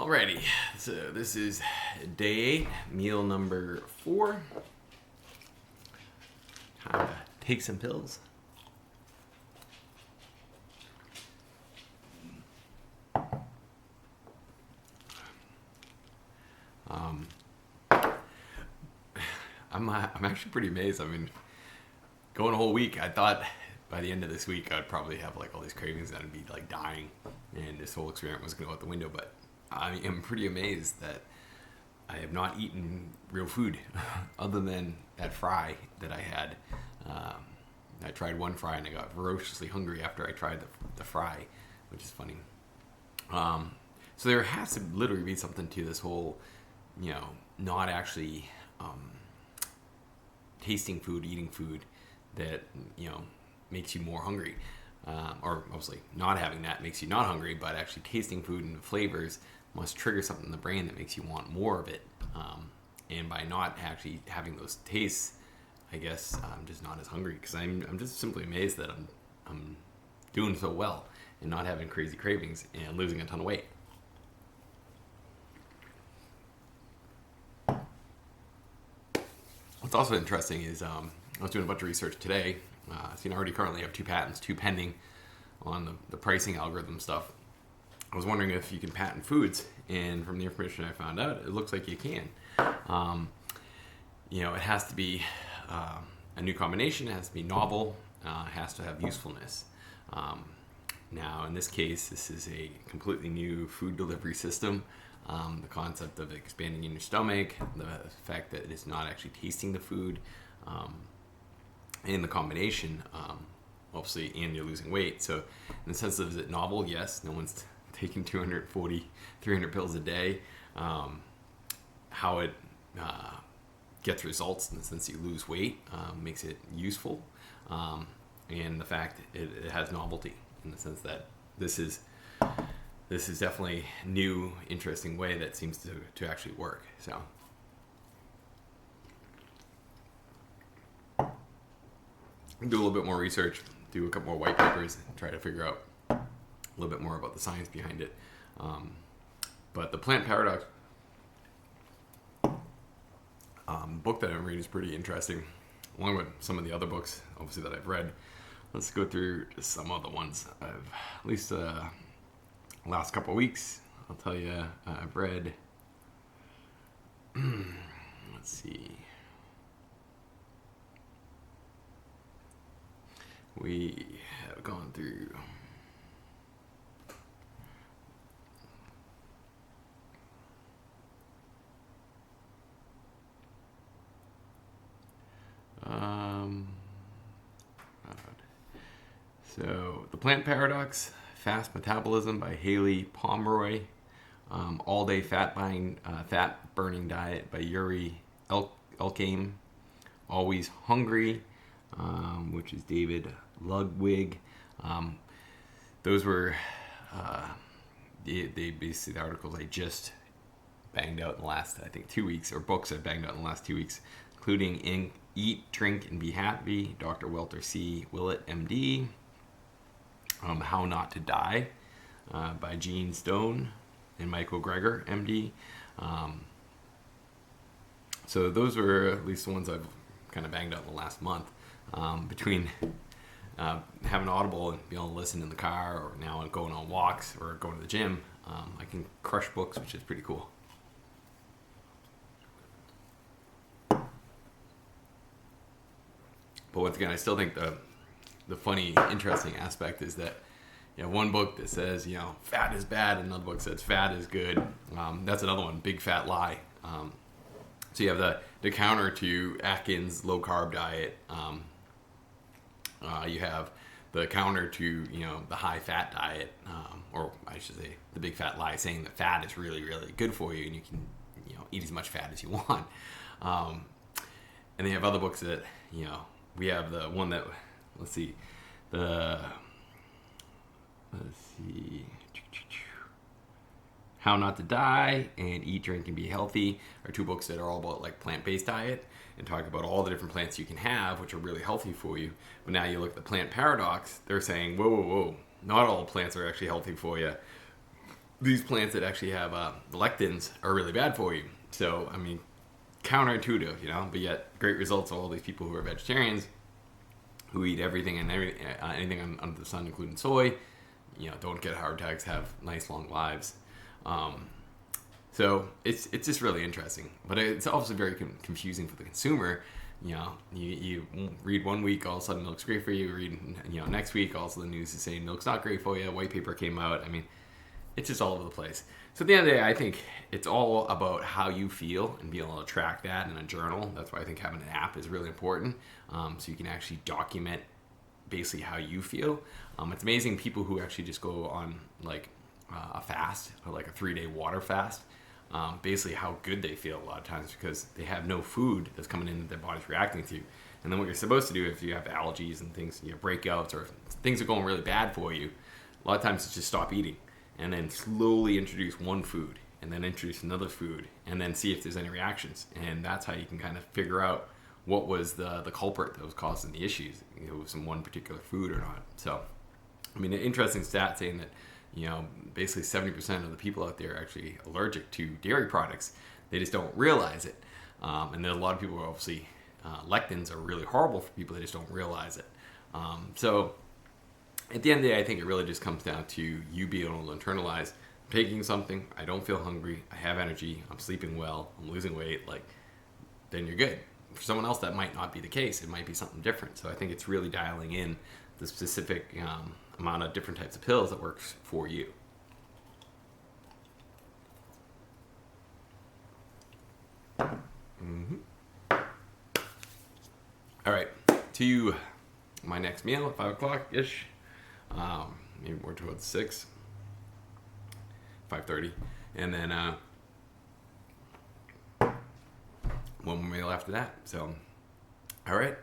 Alrighty, so this is day 8, meal number 4. Time to take some pills. I'm actually pretty amazed. I mean, going a whole week, I thought by the end of this week I'd probably have like all these cravings and I'd be like dying, and this whole experiment was going to go out the window. But I am pretty amazed that I have not eaten real food other than that fry that I had. I tried one fry and I got ferociously hungry after I tried the fry, which is funny. So there has to literally be something to this whole, not actually tasting food, eating food that, makes you more hungry. Or obviously not having that makes you not hungry, but actually tasting food and the flavors must trigger something in the brain that makes you want more of it. And by not actually having those tastes, I guess I'm just not as hungry, because I'm just simply amazed that I'm doing so well and not having crazy cravings and losing a ton of weight. What's also interesting is I was doing a bunch of research today. I already currently have 2 patents, 2 pending on the pricing algorithm stuff. I was wondering if you can patent foods, and from the information I found out, it looks like you can. It has to be a new combination, it has to be novel, it has to have usefulness. Now, in this case, this is a completely new food delivery system. The concept of expanding in your stomach, the fact that it's not actually tasting the food, and the combination, obviously, and you're losing weight. So, in the sense of, is it novel? Yes. No one's taking 240, 300 pills a day. How it gets results in the sense that you lose weight makes it useful, and the fact it has novelty in the sense that this is definitely a new, interesting way that seems to actually work. So, do a little bit more research, do a couple more white papers, and try to figure out a little bit more about the science behind it. But the Plant Paradox book that I'm reading is pretty interesting, along with some of the other books, obviously, that I've read. Let's go through just some of the ones I've, at least last couple of weeks, I'll tell you, I've read, let's see, we have gone through so The Plant Paradox, Fast Metabolism by Haley Pomeroy, All Day Fat Burning Diet by Yuri Elkaim, Always Hungry, which is David Ludwig. Those were they basically the articles I just banged out in the last, I think, 2 weeks, or books I banged out in the last 2 weeks, including Eat, Drink, and Be Happy, Dr. Walter C. Willett, MD, How Not to Die by Gene Stone and Michael Greger, MD. So those were at least the ones I've kind of banged out in the last month. Between having Audible and being able to listen in the car, or now going on walks or going to the gym, I can crush books, which is pretty cool. But once again, I still think the funny, interesting aspect is that one book that says fat is bad, and another book says fat is good. That's another one, big fat lie. So you have the counter to Atkins low carb diet. You have the counter to the high fat diet, or I should say the big fat lie, saying that fat is really, really good for you and you can eat as much fat as you want. And then you have other books that we have the one that, let's see, How Not to Die and Eat, Drink, and Be Healthy are 2 books that are all about like plant-based diet and talk about all the different plants you can have, which are really healthy for you. But now you look at the Plant Paradox, they're saying, whoa, not all plants are actually healthy for you. these plants that actually have lectins are really bad for you. So, I mean, counterintuitive, but yet great results of all these people who are vegetarians, who eat everything and anything under the sun, including soy, don't get heart attacks, have nice long lives. So it's just really interesting, but it's also very confusing for the consumer. You read one week, all of a sudden milk's great for you. Read, next week, also the news is saying milk's not great for you. White paper came out. I mean, it's just all over the place. So at the end of the day, I think it's all about how you feel and being able to track that in a journal. That's why I think having an app is really important. So you can actually document basically how you feel. It's amazing people who actually just go on like a fast or like a 3-day water fast. Basically how good they feel a lot of times because they have no food that's coming in that their body's reacting to. And then what you're supposed to do if you have allergies and things, breakouts or things are going really bad for you, a lot of times it's just stop eating and then slowly introduce one food and then introduce another food and then see if there's any reactions. And that's how you can kind of figure out what was the culprit that was causing the issues, with some one particular food or not. So, I mean, an interesting stat saying that basically 70% of the people out there are actually allergic to dairy products. They just don't realize it. And there's a lot of people who obviously, lectins are really horrible for people. They just don't realize it. So at the end of the day, I think it really just comes down to you being able to internalize, I'm taking something, I don't feel hungry, I have energy, I'm sleeping well, I'm losing weight, then you're good. For someone else, that might not be the case. It might be something different. So I think it's really dialing in the specific amount of different types of pills that works for you. Mm-hmm. All right, to my next meal at 5 o'clock ish, maybe more towards 6, 5:30, and then one more meal after that. So, all right.